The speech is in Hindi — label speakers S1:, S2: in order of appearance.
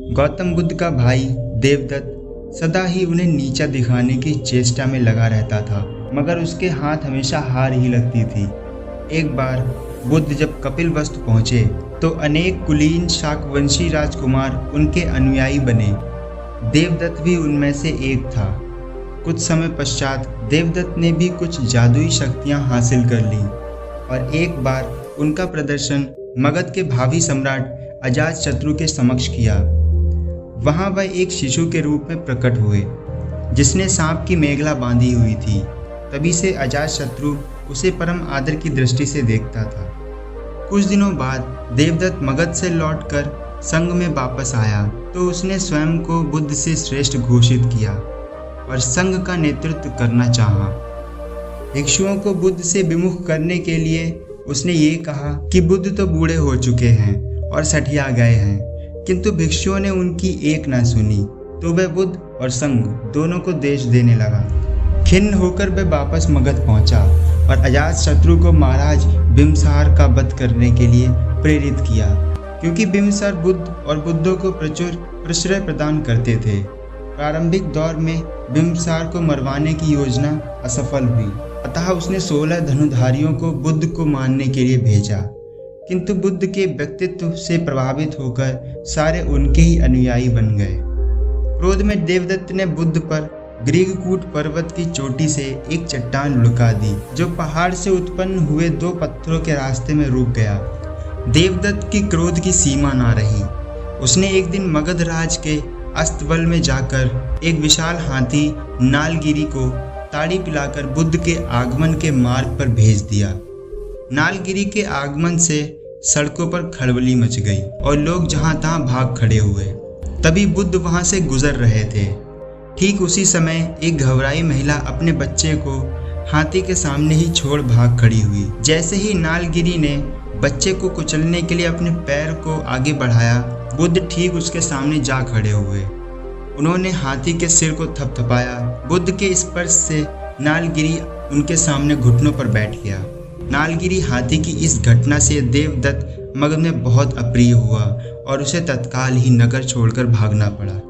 S1: गौतम बुद्ध का भाई देवदत्त सदा ही उन्हें नीचा दिखाने की चेष्टा में लगा रहता था, मगर उसके हाथ हमेशा हार ही लगती थी। एक बार बुद्ध जब कपिलवस्तु पहुंचे तो अनेक कुलीन शाकवंशी राजकुमार उनके अनुयायी बने। देवदत्त भी उनमें से एक था। कुछ समय पश्चात देवदत्त ने भी कुछ जादुई शक्तियां हासिल कर ली और एक बार उनका प्रदर्शन मगध के भावी सम्राट अजातशत्रु के समक्ष किया। वहां वह एक शिशु के रूप में प्रकट हुए जिसने सांप की मेखला बांधी हुई थी। तभी से अजातशत्रु उसे परम आदर की दृष्टि से देखता था। कुछ दिनों बाद देवदत्त मगध से लौटकर संघ में वापस आया तो उसने स्वयं को बुद्ध से श्रेष्ठ घोषित किया और संघ का नेतृत्व करना चाहा। भिक्षुओं को बुद्ध से विमुख करने के लिए उसने ये कहा कि बुद्ध तो बूढ़े हो चुके हैं और सठिया गए हैं, किंतु भिक्षुओं ने उनकी एक ना सुनी तो वह बुद्ध और संघ दोनों को देश देने लगा। खिन्न होकर वह वापस मगध पहुंचा और अजातशत्रु को महाराज बिम्बसार का वध करने के लिए प्रेरित किया, क्योंकि बिम्बसार बुद्ध और बुद्धों को प्रचुर प्रश्रय प्रदान करते थे। प्रारंभिक दौर में बिम्बसार को मरवाने की योजना असफल हुई, अतः उसने 16 धनुधारियों को बुद्ध को मारने के लिए भेजा, किंतु बुद्ध के व्यक्तित्व से प्रभावित होकर सारे उनके ही अनुयायी बन गए। क्रोध में देवदत्त ने बुद्ध पर ग्रीगकूट पर्वत की चोटी से एक चट्टान लुका दी, जो पहाड़ से उत्पन्न हुए 2 पत्थरों के रास्ते में रुक गया। देवदत्त की क्रोध की सीमा ना रही। उसने एक दिन मगध राज के अस्तबल में जाकर एक विशाल हाथी नालगिरी को ताड़ी पिलाकर बुद्ध के आगमन के मार्ग पर भेज दिया। नालगिरी के आगमन से सड़कों पर खलबली मच गई और लोग जहां तहां भाग खड़े हुए। तभी बुद्ध वहां से गुजर रहे थे। ठीक उसी समय एक घबराई महिला अपने बच्चे को हाथी के सामने ही छोड़ भाग खड़ी हुई। जैसे ही नालगिरी ने बच्चे को कुचलने के लिए अपने पैर को आगे बढ़ाया, बुद्ध ठीक उसके सामने जा खड़े हुए। उन्होंने हाथी के सिर को थपथपाया। बुद्ध के स्पर्श से नालगिरी उनके सामने घुटनों पर बैठ गया। नालगिरी हाथी की इस घटना से देवदत्त मगध में बहुत अप्रिय हुआ और उसे तत्काल ही नगर छोड़कर भागना पड़ा।